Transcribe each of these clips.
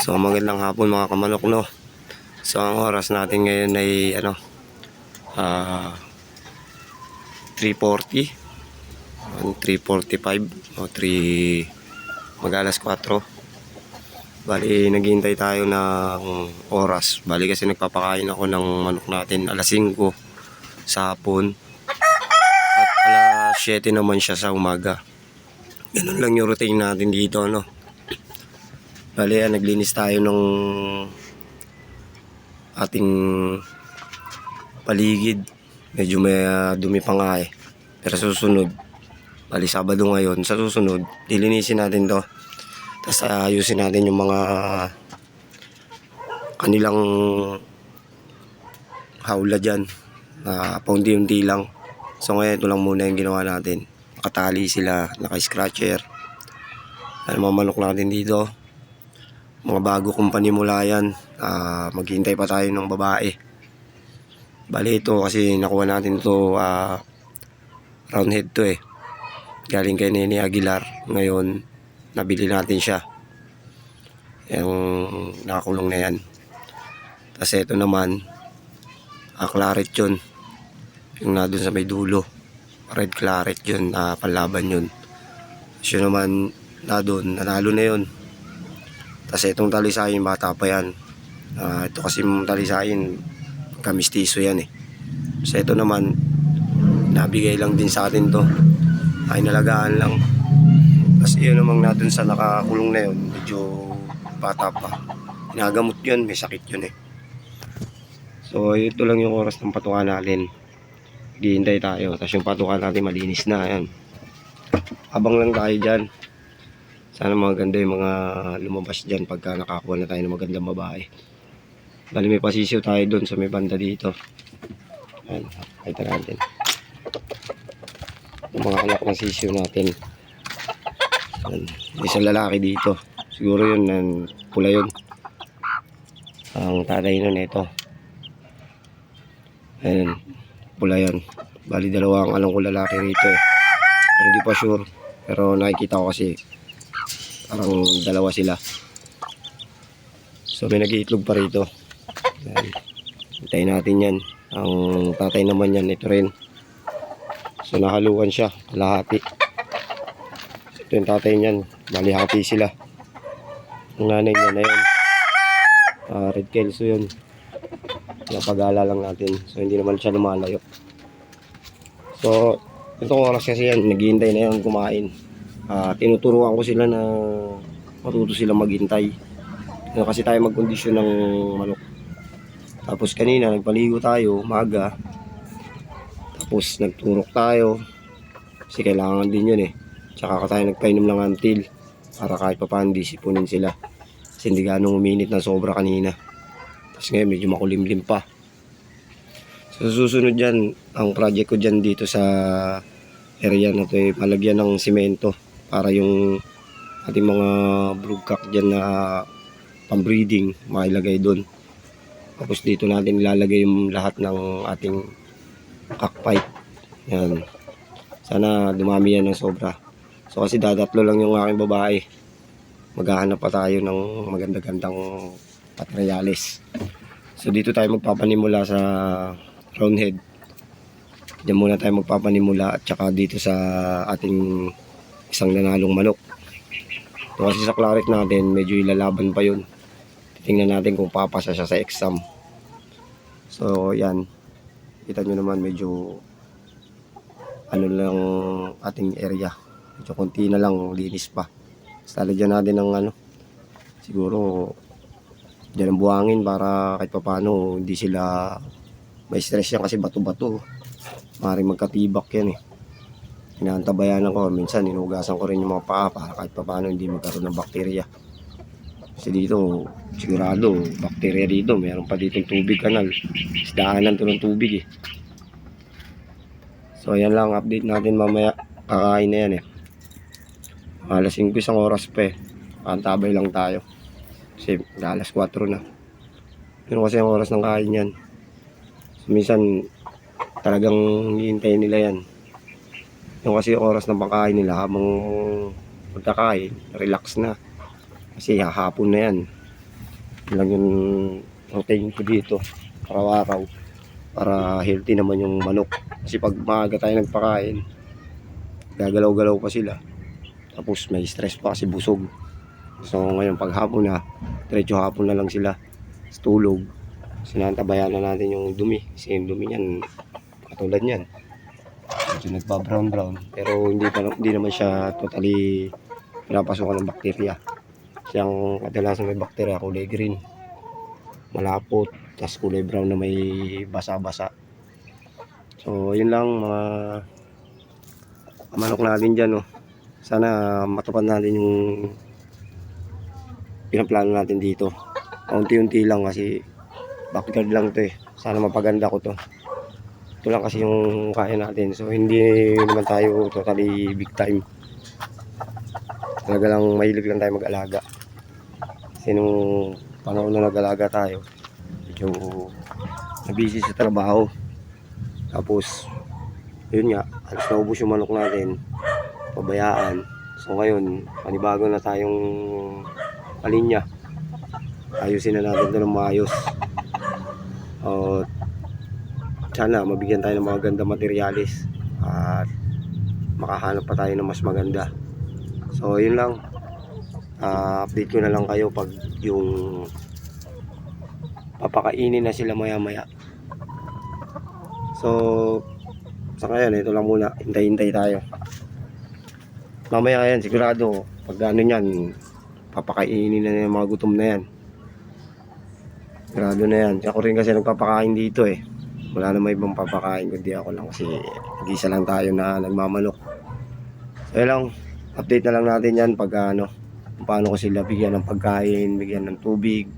So magandang hapon mga kamanok, no. So ang oras natin ngayon ay 3:40, 3:45 o 3 mag-alas 4. Bali naghihintay tayo ng oras. Bali kasi nagpapakain ako ng manok natin alas 5 sa hapon at alas 7 naman siya sa umaga. Ganun lang yung routine natin dito, no. Bali naglinis tayo ng ating paligid. Medyo may dumi pa nga eh. Pero susunod, bali Sabado ngayon, sa susunod lilinisin natin to. Tapos ayusin natin yung mga kanilang hawla dyan, paunti-unti lang. So ngayon ito lang muna yung ginawa natin. Nakatali sila, naka-scratcher. Ano mga manok natin dito, mga bago kong panimula yan. Maghihintay pa tayo ng babae. Bali ito kasi nakuha natin ito, round head to eh, galing kay Nene Aguilar. Ngayon nabili natin siya, yung nakakulong na yan. Tapos ito naman claret yun, yung na dun sa may dulo, red claret yun, panlaban yun. So yun naman na dun, nanalo na yun. Tapos itong talisayin, bata pa yan. Ito kasi talisayin, kamistiso yan eh. So ito naman, nabigay lang din sa atin to, ay nalagaan lang. Tapos yun namang natin sa nakakulong na yun, medyo bata pa. Inagamot yun, may sakit yun eh. So ito lang yung oras ng patukan natin. Hihintay tayo, tapos yung patukan natin malinis na. Ayan, abang lang tayo dyan. Sana maganda yung mga lumabas dyan pagka nakakuha na tayo ng magandang babae. Bali may pasisiw tayo dun sa may banda dito. Ayan, kita natin yung mga anak ng sisiw natin. Ayan, isang lalaki dito. Siguro yun, pula yun. Ang tatay nun ito. Ayan, pula yan. Bali dalawang alam ko lalaki rito eh. Pero hindi pa sure. Pero nakikita ko kasi parang dalawa sila. So may nag-iitlog pa rito. Ayan, hintayin natin yan. Ang tatay naman yan, ito rin. So nahaluan siya, kalahati. Ito yung tatay niyan, bali hati sila. Ang nanay niya na yun, red kelso yun. Napagala lang natin, so hindi naman siya lumalayo. So itong oras kasi yan, naghihintay na yan kumain. Tinuturuan ko sila na matuto silang maghintay. Kasi tayo magkondisyon ng manok. Tapos kanina nagpaligo tayo umaga, tapos nagturok tayo kasi kailangan din yun eh. Tsaka tayo nagpainom ng antil para kahit pa paano disipunin sila, kasi hindi ganong uminit na sobra kanina. Tapos ngayon medyo makulimlim pa. So susunod dyan, ang project ko dyan dito sa area na to eh, malagyan ng simento para yung ating mga broodcock dyan na pambreeding mailagay doon. Tapos dito natin ilalagay yung lahat ng ating cockfight. Yan, sana dumami yan ng sobra. So kasi dadatlo lang yung aking babae, maghahanap pa tayo ng maganda-gandang patrialis. So dito tayo magpapanimula sa round head. Diyan muna tayo magpapanimula, at saka dito sa ating isang nanalong manok. So kasi sa claret natin medyo ilalaban pa yun. Tingnan natin kung papasa siya sa exam. So yan, kita nyo naman medyo ano lang ating area, medyo konti na lang, linis pa. Basta lagyan natin ng siguro dyan ang buhangin para kahit papano hindi sila may stress yan, kasi bato-bato, maaaring magkatibak yan eh. Inaantabayanan ko, minsan inugasan ko rin yung mga paa para kahit papano hindi magkaroon ng bakterya. Kasi dito sigurado bakterya dito, meron pa ditong tubig kanal, isdaanan to ng tubig eh. So yan lang update natin mamaya, kakain na yan eh. Alas 5 isang oras pa eh, antabay lang tayo kasi alas 4 na. Pero kasi ang oras ng kain yan, so minsan talagang hihintayin nila yan. Yung kasi oras ng pagkain nila, habang pagkakain relax na, kasi hapon na yan. Yun lang yung ang tingin ko dito araw-araw para healthy naman yung manok. Kasi pag maaga tayo nagpakain, gagalaw-galaw pa sila. Tapos may stress pa kasi busog. So ngayon pag hapon na, diretso hapon na lang sila sa tulog. Sinantabayan na natin yung dumi. Kasi yung dumi niyan, katulad niyan, medyo nagba-brown-brown. Pero hindi naman siya totally pinapasukan ng bakterya. Siyang kadalasan may bakterya, kulay green, malapot, tas kulay brown na may basa-basa. So yun lang mga manok natin dyan, oh. Sana matupad natin yung pinaplano natin dito. Unti-unti lang kasi backyard lang to eh. Sana mapaganda ko to. Ito lang kasi yung kaya natin. So hindi naman tayo totally big time. Talaga lang mahilig lang tayo mag-alaga. Kasi nung panahon na nag-alaga tayo, medyo busy sa trabaho. Tapos yun nga, halos naubos yung manok natin, pabayaan. So ngayon, panibago na tayong palinya. Ayusin na natin ito ng maayos. Sana mabigyan tayo ng mga ganda materyales at makahanap pa tayo ng mas maganda. So yun lang, update ko na lang kayo pag yung papakainin na sila maya maya. So sa ngayon, ito lang muna, hintay-hintay tayo. Mamaya yan, sigurado pag ano yan, papakainin na yung mga gutom na yan. Sigurado na yan. Ako rin kasi nagpapakain dito eh. Wala na may ibang papakain kundi ako lang kasi mag-isa lang tayo na nagmamanok. So lang, update na lang natin yan pag ano, paano ko sila bigyan ng pagkain, bigyan ng tubig.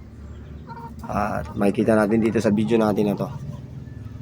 At makikita natin dito sa video natin na to.